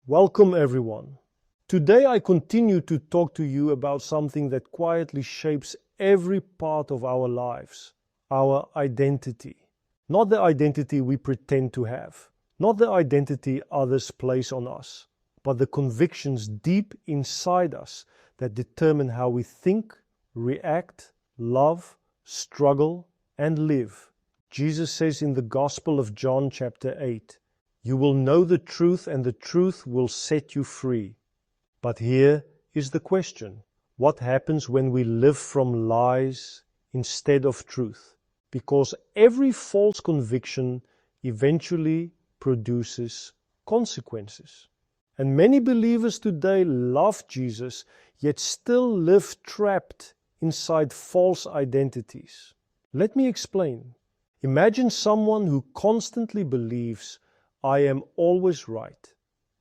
Welcome everyone. Today I continue to talk to you about something that quietly shapes every part of our lives, our identity. Not the identity we pretend to have, not the identity others place on us, but the convictions deep inside us that determine how we think, react, love, struggle, and live. Jesus says in the Gospel of John chapter 8, "You will know the truth, and the truth will set you free." But here is the question. What happens when we live from lies instead of truth? Because every false conviction eventually produces consequences. And many believers today love Jesus, yet still live trapped inside false identities. Let me explain. Imagine someone who constantly believes, "I am always right.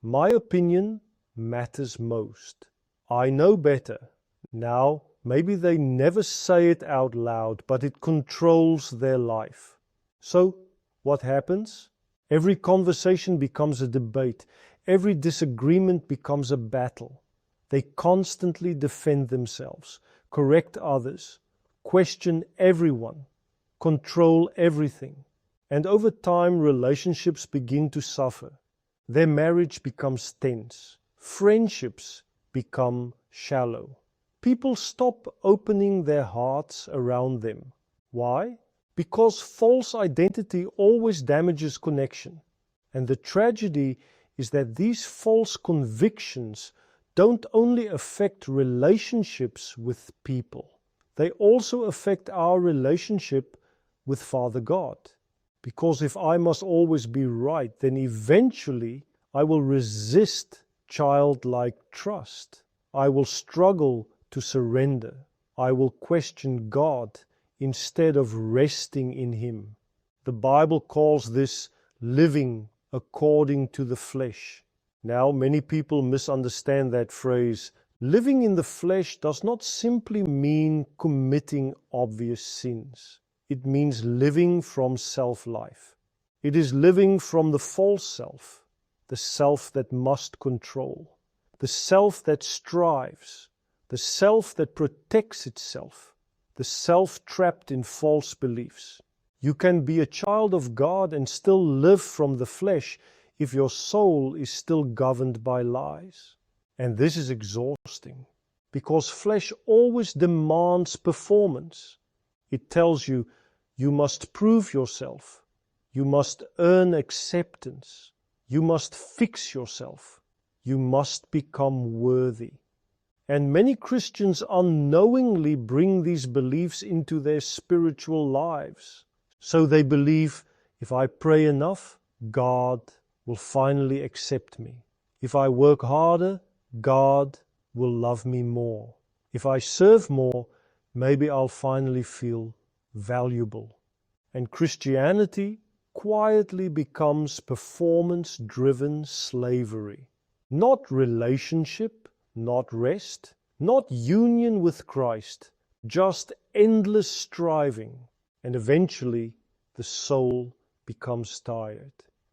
My opinion matters most. I know better." Now, maybe they never say it out loud, but it controls their life. So, what happens? Every conversation becomes a debate. Every disagreement becomes a battle. They constantly defend themselves, correct others, question everyone, control everything. And over time, relationships begin to suffer. Their marriage becomes tense. Friendships become shallow. People stop opening their hearts around them. Why? Because false identity always damages connection. And the tragedy is that these false convictions don't only affect relationships with people, they also affect our relationship with Father God. Because if I must always be right, then eventually I will resist childlike trust. I will struggle to surrender. I will question God instead of resting in Him. The Bible calls this living according to the flesh. Now, many people misunderstand that phrase. Living in the flesh does not simply mean committing obvious sins. It means living from self-life. It is living from the false self, the self that must control, the self that strives, the self that protects itself, the self trapped in false beliefs. You can be a child of God and still live from the flesh if your soul is still governed by lies. And this is exhausting, because flesh always demands performance. It tells you, you must prove yourself. You must earn acceptance. You must fix yourself. You must become worthy. And many Christians unknowingly bring these beliefs into their spiritual lives. So they believe, if I pray enough, God will finally accept me. If I work harder, God will love me more. If I serve more, maybe I'll finally feel valuable. And Christianity quietly becomes performance-driven slavery. Not relationship, not rest, not union with Christ, just endless striving. And eventually the soul becomes tired.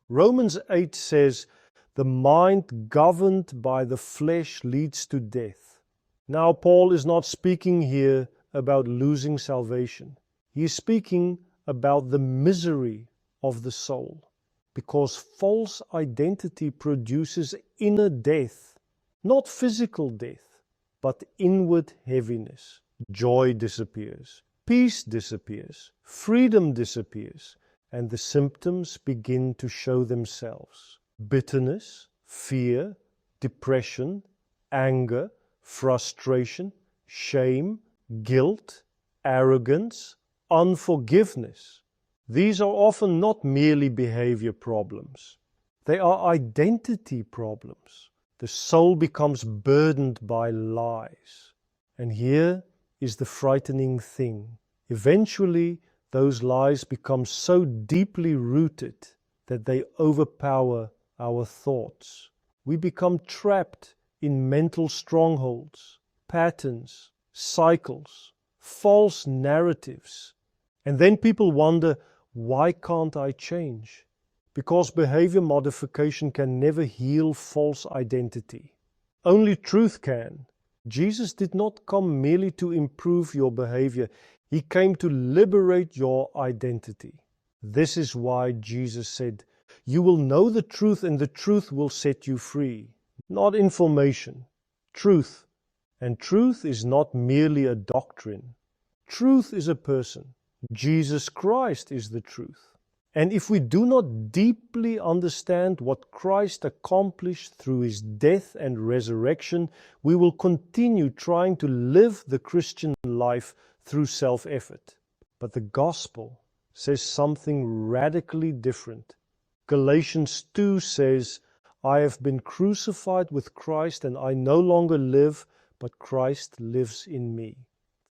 Romans 8 says, "The mind governed by the flesh leads to death." Now, Paul is not speaking here about losing salvation. He is speaking about the misery of the soul, because false identity produces inner death, not physical death, but inward heaviness. Joy disappears, peace disappears, freedom disappears, and the symptoms begin to show themselves. Bitterness, fear, depression, anger, frustration, shame, guilt, arrogance, unforgiveness. These are often not merely behavior problems. They are identity problems. The soul becomes burdened by lies. And here is the frightening thing. Eventually, those lies become so deeply rooted that they overpower our thoughts. We become trapped in mental strongholds, patterns, cycles, false narratives. And then people wonder, why can't I change? because behavior modification can never heal false identity. Only truth can. Jesus did not come merely to improve your behavior. He came to liberate your identity. This is why Jesus said, "You will know the truth, and the truth will set you free." Not information, truth. And truth is not merely a doctrine. Truth is a person. Jesus Christ is the truth. And if we do not deeply understand what Christ accomplished through his death and resurrection, we will continue trying to live the Christian life through self-effort. But the gospel says something radically different. Galatians 2 says, "I have been crucified with Christ, and I no longer live, but Christ lives in me."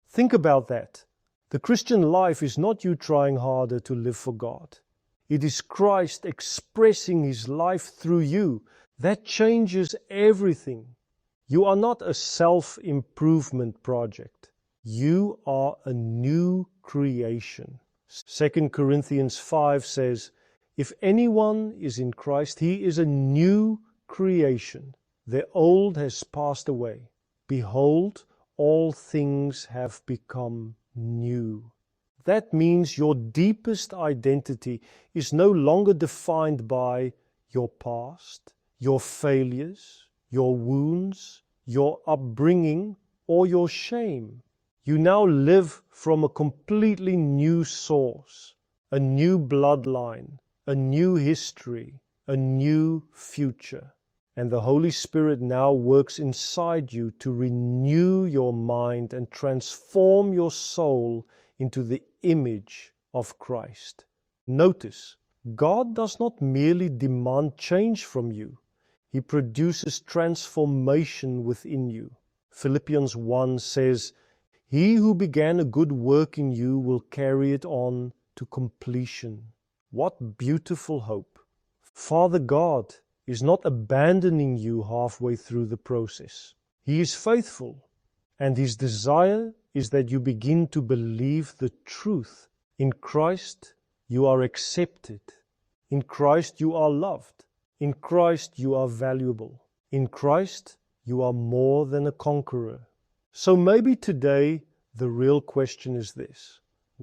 Think about that. The Christian life is not you trying harder to live for God. It is Christ expressing his life through you. That changes everything. You are not a self-improvement project. You are a new creation. 2 Corinthians 5 says, "If anyone is in Christ, he is a new creation. The old has passed away. Behold, all things have become new." That means your deepest identity is no longer defined by your past, your failures, your wounds, your upbringing, or your shame. You now live from a completely new source, a new bloodline, a new history, a new future. And the Holy Spirit now works inside you to renew your mind and transform your soul into the image of Christ. Notice, God does not merely demand change from you. He produces transformation within you. Philippians 1 says, "He who began a good work in you will carry it on to completion." What beautiful hope. Father God is not abandoning you halfway through the process. He is faithful, and his desire is that you begin to believe the truth. In Christ, you are accepted. In Christ, you are loved. In Christ, you are valuable. In Christ, you are more than a conqueror. So maybe today, the real question is this: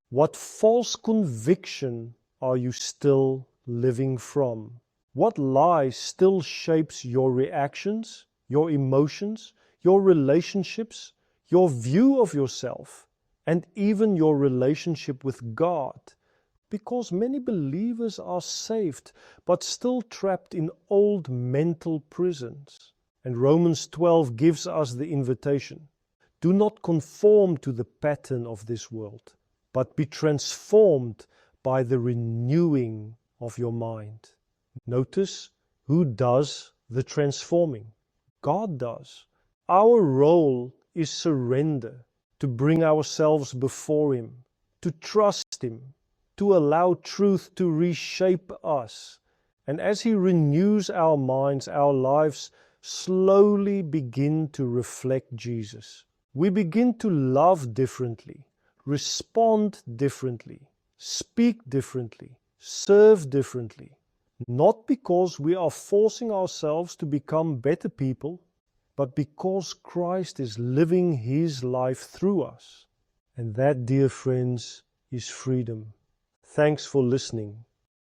what false conviction are you still living from? What lie still shapes your reactions, your emotions, your relationships, your view of yourself, and even your relationship with God? Because many believers are saved, but still trapped in old mental prisons. And Romans 12 gives us the invitation: do not conform to the pattern of this world, but be transformed by the renewing of your mind. Notice who does the transforming. God does. Our role is surrender, to bring ourselves before him, to trust him, to allow truth to reshape us. And as he renews our minds, our lives slowly begin to reflect Jesus. We begin to love differently, respond differently, speak differently, serve differently. Not because we are forcing ourselves to become better people, but because Christ is living his life through us. And that, dear friends, is freedom. Thanks for listening.